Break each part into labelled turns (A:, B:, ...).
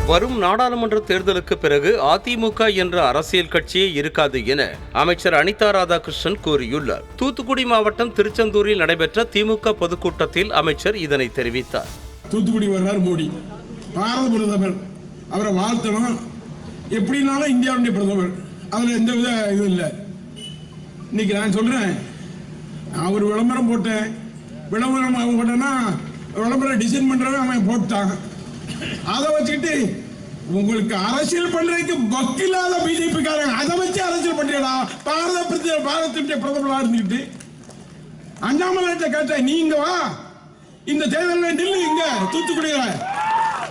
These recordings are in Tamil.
A: வரும் நாடாளுமன்ற தேர்தலுக்கு பிறகு அதிமுக என்ற அரசியல் கட்சியே இருக்காது என அமைச்சர் அனிதா ராதாகிருஷ்ணன் கூறியுள்ளார். தூத்துக்குடி மாவட்டம் திருச்செந்தூரில் நடைபெற்ற திமுக பொதுக்கூட்டத்தில் அமைச்சர் இதனை தெரிவித்தார்.
B: தூத்துக்குடி வர்றார் மோடி, பாரத பிரதமர், அவரை வாழ்த்தணும். எப்படினாலும் இந்தியாவுடைய பிரதமர், அதுல எந்த வித இது இல்லை. இன்னைக்கு நான் சொல்றேன், நான் ஒரு விளம்பரம் போட்டேன். விளம்பரம் அவன் போட்டேன்னா விளம்பரம் டிசைன் பண்றவன் அவன் போட்டான். அதை வச்சுக்கிட்டு உங்களுக்கு அரசியல் பண்றதுக்கு வக்கில்லாத பிஜேபி காரங்க அதை வச்சு அரசியல் பண்றீங்களா? பாரதத்தினுடைய பிரதமராக இருந்துக்கிட்டு அண்ணாமலை கேட்ட, நீங்க வா இந்த தேர்தலில் நில்லு, இங்க தூத்துக்குடியில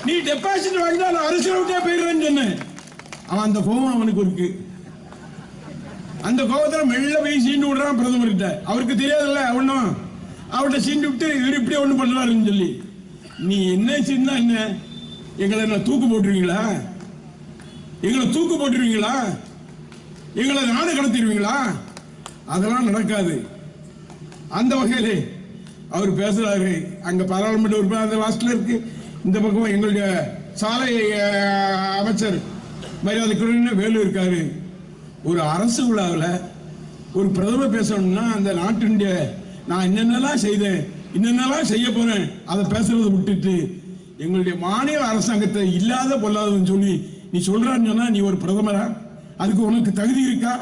B: நீ டெபாசிட் வாங்கினா நான் அரசியல் விட்டே போயிடுறேன்னு சொன்னேன். அவன் அந்த கோபம் அவனுக்கு இருக்கு. அந்த கோபத்தில் மெல்ல போய் சீண்டு விடுறான் பிரதமர்கிட்ட. அவருக்கு தெரியாதுல்ல ஒன்றும். அவர்கிட்ட சீண்டு விட்டு இவர் இப்படி ஒன்று பண்றாருன்னு சொல்லி, நீ என்ன சீண்டா என்ன? எங்களை என்ன தூக்கு போட்டுருவீங்களா? எங்களை தூக்கு போட்டுருவீங்களா? எங்களை நாடு கடத்திடுவீங்களா? அதெல்லாம் நடக்காது. அந்த வகையிலே அவர் பேசுறாரு. அங்க பாராளுமன்ற உறுப்பினர் அந்த வாசல இருக்கு, இந்த பக்கம் எங்களுடைய சாலை அமைச்சர் மரியாதைக்குரிய வேலு இருக்காரு. ஒரு அரசு விழாவில் ஒரு பிரதமர் பேசணும்னா அந்த நாட்டினுடைய நான் என்னென்னலாம் செய்தேன், என்னென்னலாம் செய்ய போறேன் அதை பேசுறதை விட்டுட்டு எங்களுடைய மாநில அரசாங்கத்தை இல்லாத பொல்லாதன்னு சொல்லி நீ சொல்றான்னு சொன்னா நீ ஒரு பிரதமரா? அதுக்கு உனக்கு தகுதி இருக்கா?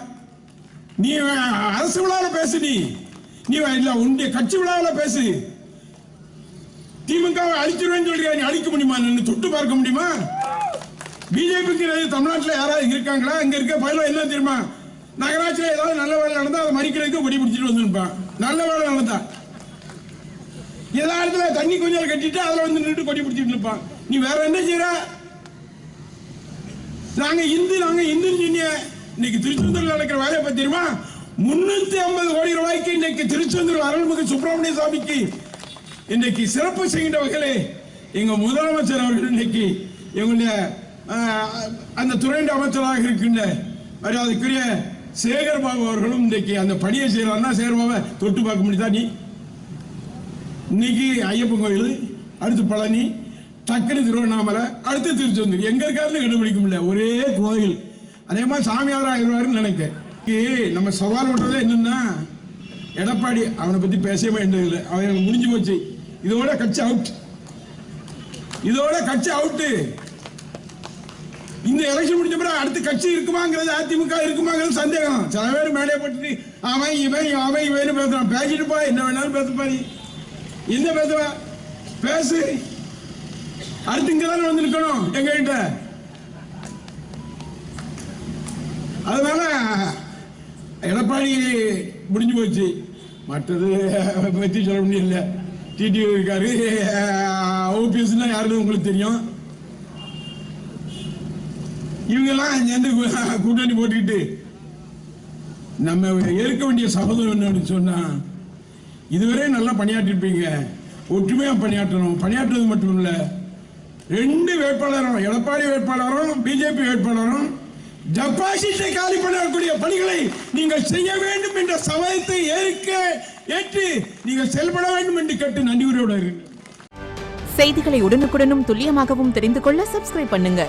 B: நீ அரசு விழாவில் பேசு, நீ இல்ல உன்னுடைய கட்சி விழாவில் பேசு. திமுக அழிச்சிருவேன்னு சொல்றியா? நீ அழிக்க முடியுமா? நின்று தொட்டு பார்க்க முடியுமா? பிஜேபிக்கு தமிழ்நாட்டில் யாராவது இருக்காங்களா? இங்க இருக்க பயில என்ன தெரியுமா? நகராட்சியில் ஏதாவது நல்ல வேலை நடந்தா அதை மறிக்கிறதுக்கு கொடி பிடிச்சிட்டு வந்துருப்பான். நல்ல வேலை நடந்தா ஏதாவது தண்ணி கொஞ்சம் கட்டிட்டு அதுல வந்து நின்று கொடி பிடிச்சிட்டு இருப்பான். நீ வேற என்ன செய்யற? நாங்க இந்து சொன்னிய. இன்னைக்கு திருச்செந்தூர்ல நடக்கிற வேலையை பத்தி தெரியுமா? 350 கோடி ரூபாய்க்கு இன்னைக்கு திருச்செந்தூர் அருள்மிகு சுப்பிரமணிய சுவாமிக்கு இன்னைக்கு சிறப்பு செய்கின்ற வகையிலே எங்க முதலமைச்சர் அவர்கள் இன்னைக்கு எங்களுடைய அந்த துறையின் அமைச்சராக இருக்கின்ற மரியாதைக்குரிய சேகர் பாபு அவர்களும் இன்னைக்கு அந்த பணியை செய்யறாருன்னா சேகர் பாபை தொட்டு பார்க்க முடியுதா? நீ இன்னைக்கு ஐயப்பன் கோயில், அடுத்து பழனி, டக்குனு திருவண்ணாமலை, அடுத்து திருச்செந்தூர். எங்க இருக்காருன்னு கண்டுபிடிக்க முடியல. ஒரே கோயில். அதே மாதிரி சாமியார் ஆயிடுவாருன்னு நினைக்கிறேன். நம்ம சவால் பண்றதே என்னன்னா, எடப்பாடி அவனை பத்தி பேசவே வேண்டியதில்லை. அவன் முடிஞ்சு போச்சு. இதோட கட்சி அவுட். இந்த எலெக்ஷன் முடிஞ்ச பிறகு அடுத்த கட்சி இருக்குமாங்கிறது, அதிமுக இருக்குமாங்கிறது சந்தேகம். சில பேர் மேலே போட்டு அவன் இவன் பேசுறான். பேசிட்டு போ, என்ன வேணாலும் பேசுப்பாரு. என்ன பேசுவா? பேசு. அடுத்து இங்க தானே வந்து நிற்கணும் எங்க கிட்ட. அதனால எடப்பாடி முடிஞ்சு போச்சு. மற்றது பத்தி சொல்ல முடியல. டிடிவி இருக்காரு, ஓபிஎஸ்னா யாருன்னு உங்களுக்கு தெரியும். இவங்கெல்லாம் சேர்ந்து கூட்டணி போட்டுக்கிட்டு நம்ம ஏற்க வேண்டிய சபதம் என்னன்னு சொன்னா, இதுவரை நல்லா பணியாற்றிருப்பீங்க, ஒற்றுமையா பணியாற்றணும். பணியாற்றுறது மட்டும் இல்ல, 2 வேட்பாளரும், எடப்பாடி வேட்பாளரும் பிஜேபி வேட்பாளரும் டெபாசிட்டை காலி பண்ணக்கூடிய பணிகளை நீங்கள் செய்ய வேண்டும் என்ற சபதத்தை ஏற்று நீங்கள் செயல்பட வேண்டும் என்று கேட்டு நன்றியோடு.
C: செய்திகளை உடனுக்குடனும் துல்லியமாகவும் தெரிந்து கொள்ள சப்ஸ்கிரைப் பண்ணுங்க.